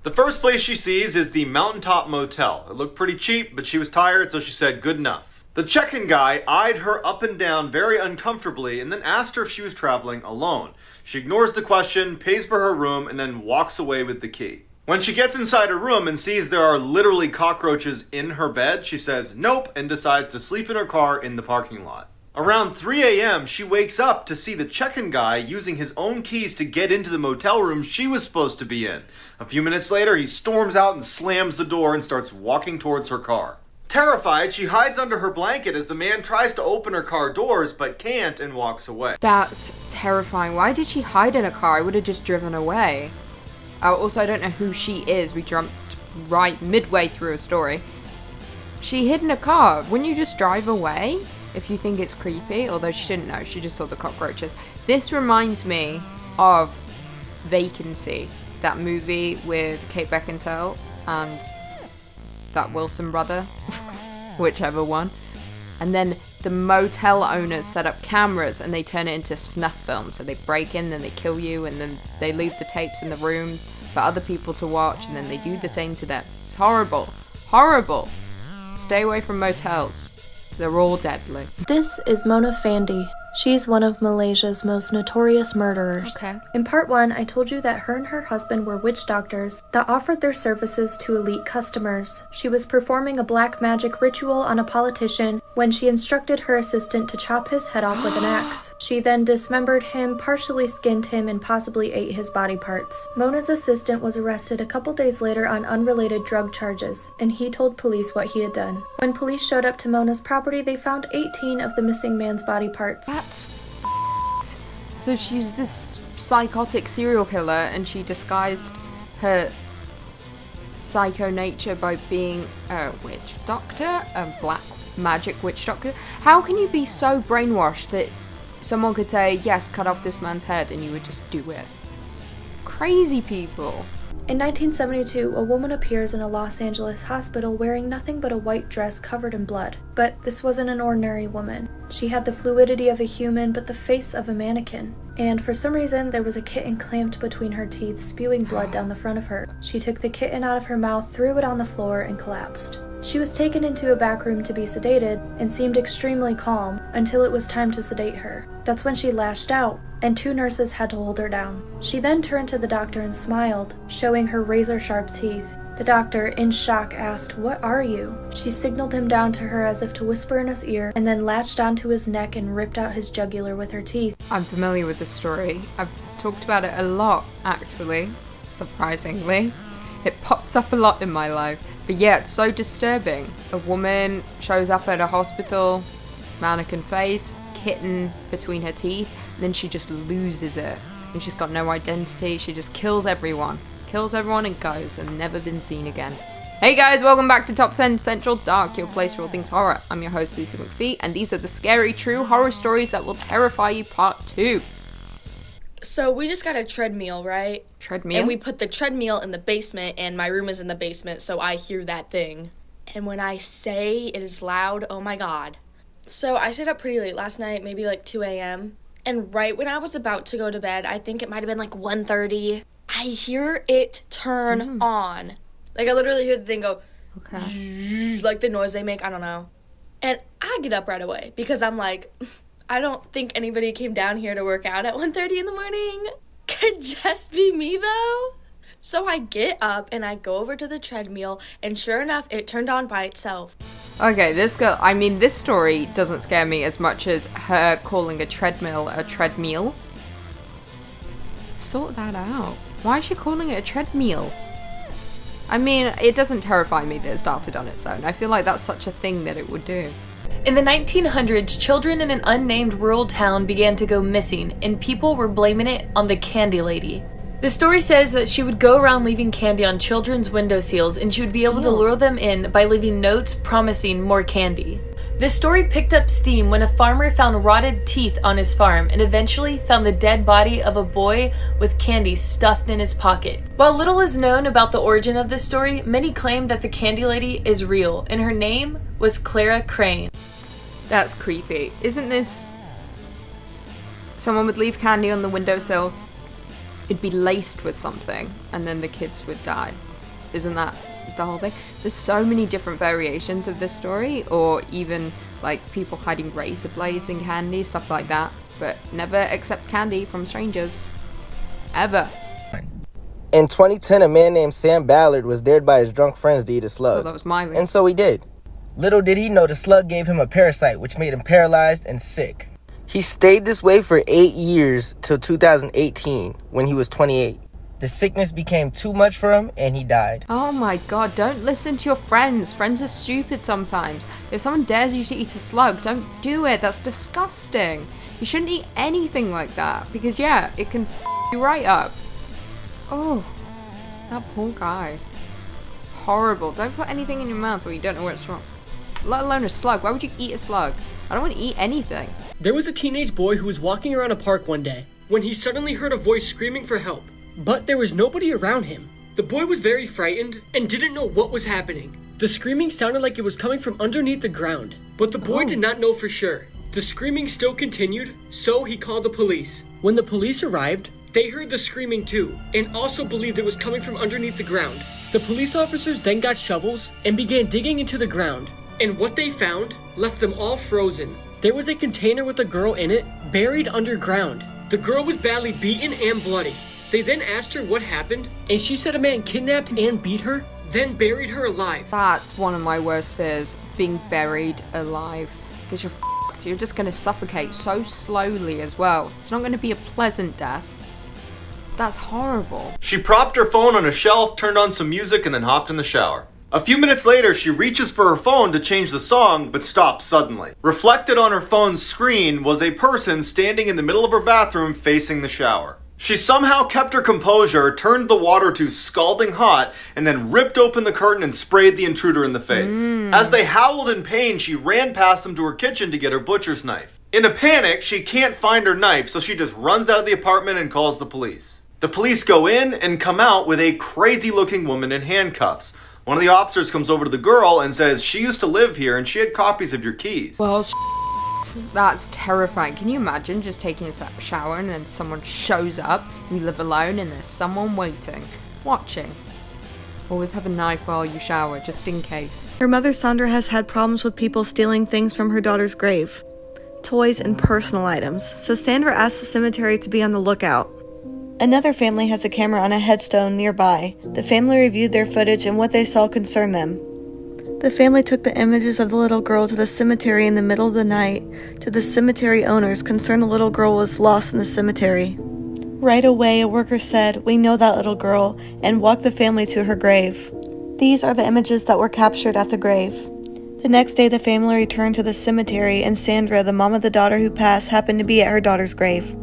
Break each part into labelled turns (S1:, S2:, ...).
S1: The first place she sees is the Mountaintop Motel. It looked pretty cheap, but she was tired, so she said good enough. The check-in guy eyed her up and down very uncomfortably and then asked her if she was traveling alone. She ignores the question, pays for her room, and then walks away with the key. When she gets inside her room and sees there are literally cockroaches in her bed, she says nope and decides to sleep in her car in the parking lot. Around 3 a.m., she wakes up to see the check-in guy using his own keys to get into the motel room she was supposed to be in. A few minutes later, he storms out and slams the door and starts walking towards her car. Terrified, she hides under her blanket as the man tries to open her car doors but can't and walks away.
S2: That's terrifying. Why did she hide in a car? I would have just driven away. Also, I don't know who she is. We jumped right midway through a story. She hid in a car. Wouldn't you just drive away if you think it's creepy? Although she didn't know. She just saw the cockroaches. This reminds me of Vacancy, that movie with Kate Beckinsale and that Wilson brother, whichever one. And then the motel owners set up cameras and they turn it into snuff film. So they break in, then they kill you, and then they leave the tapes in the room for other people to watch, and then they do the same to them. It's horrible. Horrible. Stay away from motels. They're all deadly.
S3: This is Mona Fandi. She's one of Malaysia's most notorious murderers.
S2: Okay.
S3: In part 1, I told you that her and her husband were witch doctors that offered their services to elite customers. She was performing a black magic ritual on a politician when she instructed her assistant to chop his head off with an axe. She then dismembered him, partially skinned him, and possibly ate his body parts. Mona's assistant was arrested a couple days later on unrelated drug charges, and he told police what he had done. When police showed up to Mona's property, they found 18 of the missing man's body parts.
S2: That's f***ed. So she was this psychotic serial killer and she disguised her psycho nature by being a witch doctor, a black magic witch doctor. How can you be so brainwashed that someone could say, yes, cut off this man's head, and you would just do it? Crazy people.
S3: In 1972, a woman appears in a Los Angeles hospital wearing nothing but a white dress covered in blood. But this wasn't an ordinary woman. She had the fluidity of a human, but the face of a mannequin. And for some reason, there was a kitten clamped between her teeth, spewing blood down the front of her. She took the kitten out of her mouth, threw it on the floor, and collapsed. She was taken into a back room to be sedated and seemed extremely calm until it was time to sedate her. That's when she lashed out, and 2 nurses had to hold her down. She then turned to the doctor and smiled, showing her razor-sharp teeth. The doctor, in shock, asked, "What are you?" She signaled him down to her as if to whisper in his ear, and then latched onto his neck and ripped out his jugular with her teeth.
S2: I'm familiar with this story. I've talked about it a lot, actually, surprisingly. It pops up a lot in my life. But yeah, it's so disturbing. A woman shows up at a hospital, mannequin face, kitten between her teeth, and then she just loses it. And she's got no identity, she just kills everyone. Kills everyone and goes, and never been seen again. Hey guys, welcome back to Top 10 Central Dark, your place for all things horror. I'm your host, Lisa McPhee, and these are the scary true horror stories that will terrify you, part 2.
S4: So we just got a treadmill, right?
S2: Treadmill?
S4: And we put the treadmill in the basement, and my room is in the basement, so I hear that thing. And when I say it is loud, oh my god. So I stayed up pretty late last night, maybe like 2 a.m. And right when I was about to go to bed, I think it might have been like 1:30, I hear it turn on. Like I literally hear the thing go,
S2: okay,
S4: like the noise they make, I don't know. And I get up right away because I'm like, I don't think anybody came down here to work out at 1:30 in the morning. Could just be me though. So I get up and I go over to the treadmill, and sure enough, it turned on by itself.
S2: Okay, this girl, I mean, this story doesn't scare me as much as her calling a treadmill a treadmill. Sort that out. Why is she calling it a treadmill? I mean, it doesn't terrify me that it started on its own. I feel like that's such a thing that it would do.
S5: In the 1900s, children in an unnamed rural town began to go missing, and people were blaming it on the Candy Lady. The story says that she would go around leaving candy on children's window sills, and she would be able to lure them in by leaving notes promising more candy. This story picked up steam when a farmer found rotted teeth on his farm and eventually found the dead body of a boy with candy stuffed in his pocket. While little is known about the origin of this story, many claim that the Candy Lady is real, and her name was Clara Crane.
S2: That's creepy. Isn't this... Someone would leave candy on the windowsill, it'd be laced with something, and then the kids would die. Isn't that the whole thing? There's so many different variations of this story, or even like people hiding razor blades in candy, stuff like that. But never accept candy from strangers. Ever.
S6: In 2010, a man named Sam Ballard was dared by his drunk friends to eat a slug.
S2: Oh, that was Miley.
S6: And so he did. Little did he know the slug gave him a parasite, which made him paralyzed and sick. He stayed this way for 8 years till 2018, when he was 28. The sickness became too much for him, and he died.
S2: Oh my god, don't listen to your friends. Friends are stupid sometimes. If someone dares you to eat a slug, don't do it. That's disgusting. You shouldn't eat anything like that, because yeah, it can f you right up. Oh, that poor guy. Horrible. Don't put anything in your mouth where you don't know where it's from. Let alone a slug. Why would you eat a slug? I don't want to eat anything.
S7: There was a teenage boy who was walking around a park one day when he suddenly heard a voice screaming for help, but there was nobody around him. The boy was very frightened and didn't know what was happening. The screaming sounded like it was coming from underneath the ground, but the boy did not know for sure. The screaming still continued, so he called the police. When the police arrived, they heard the screaming too, and also believed it was coming from underneath the ground. The police officers then got shovels and began digging into the ground, and what they found left them all frozen. There was a container with a girl in it, buried underground. The girl was badly beaten and bloody. They then asked her what happened, and she said a man kidnapped and beat her, then buried her alive.
S2: That's one of my worst fears, being buried alive. Because you're f***ed. You're just going to suffocate so slowly as well. It's not going to be a pleasant death. That's horrible.
S1: She propped her phone on a shelf, turned on some music, and then hopped in the shower. A few minutes later, she reaches for her phone to change the song, but stops suddenly. Reflected on her phone's screen was a person standing in the middle of her bathroom facing the shower. She somehow kept her composure, turned the water to scalding hot, and then ripped open the curtain and sprayed the intruder in the face. As they howled in pain, she ran past them to her kitchen to get her butcher's knife. In a panic, she can't find her knife, so she just runs out of the apartment and calls the police. The police go in and come out with a crazy-looking woman in handcuffs. One of the officers comes over to the girl and says she used to live here and she had copies of your keys.
S2: Well, that's terrifying. Can you imagine just taking a shower and then someone shows up, you live alone, and there's someone waiting, watching? Always have a knife while you shower, just in case.
S8: Her mother, Sandra, has had problems with people stealing things from her daughter's grave. Toys and personal items. So Sandra asked the cemetery to be on the lookout. Another family has a camera on a headstone nearby. The family reviewed their footage and what they saw concerned them. The family took the images of the little girl to the cemetery in the middle of the night. To the cemetery owners, concerned the little girl was lost in the cemetery. Right away, a worker said, "We know that little girl," and walked the family to her grave. These are the images that were captured at the grave. The next day, the family returned to the cemetery, and Sandra, the mom of the daughter who passed, happened to be at her daughter's grave.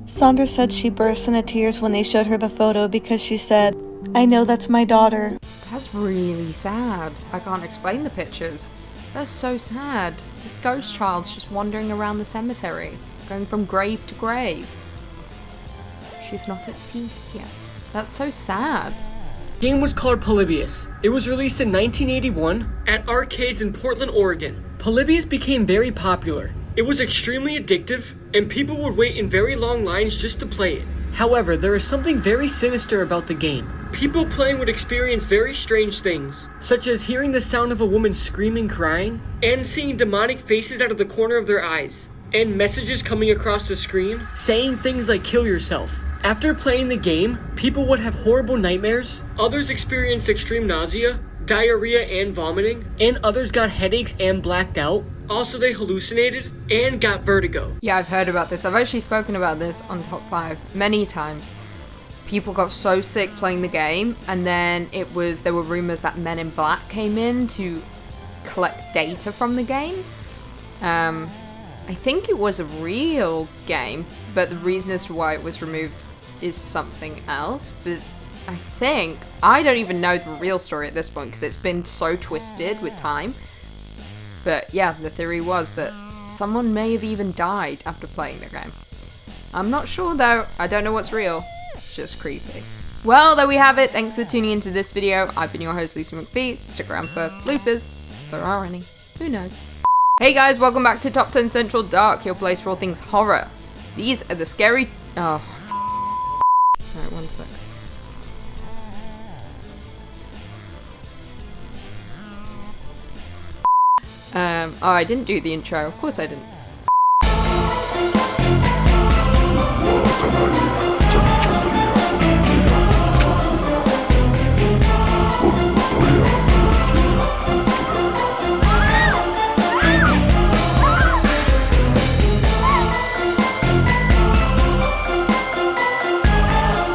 S8: Sandra said she burst into tears when they showed her the photo because she said, "I know that's my daughter."
S2: That's really sad. I can't explain the pictures. That's so sad. This ghost child's just wandering around the cemetery, going from grave to grave. She's not at peace yet. That's so sad.
S7: The game was called Polybius. It was released in 1981 at arcades in Portland, Oregon. Polybius became very popular. It was extremely addictive, and people would wait in very long lines just to play it. However, there is something very sinister about the game. People playing would experience very strange things, such as hearing the sound of a woman screaming, crying, and seeing demonic faces out of the corner of their eyes, and messages coming across the screen saying things like "kill yourself." After playing the game, people would have horrible nightmares, others experienced extreme nausea, diarrhea and vomiting, and others got headaches and blacked out. Also, they hallucinated and got vertigo.
S2: Yeah, I've heard about this. I've actually spoken about this on Top 5 many times. People got so sick playing the game, and then there were rumors that Men in Black came in to collect data from the game. I think it was a real game, but the reason as to why it was removed is something else. But I don't even know the real story at this point because it's been so twisted with time. But yeah, the theory was that someone may have even died after playing the game. I'm not sure though. I don't know what's real. It's just creepy. Well, there we have it. Thanks for tuning into this video. I've been your host, Lucy McPhee. Stick around for bloopers, if there are any. Who knows? Hey guys, welcome back to Top 10 Central Dark, your place for all things horror. These are the scary... Oh, Alright, one sec. Oh, I didn't do the intro. Of course I didn't.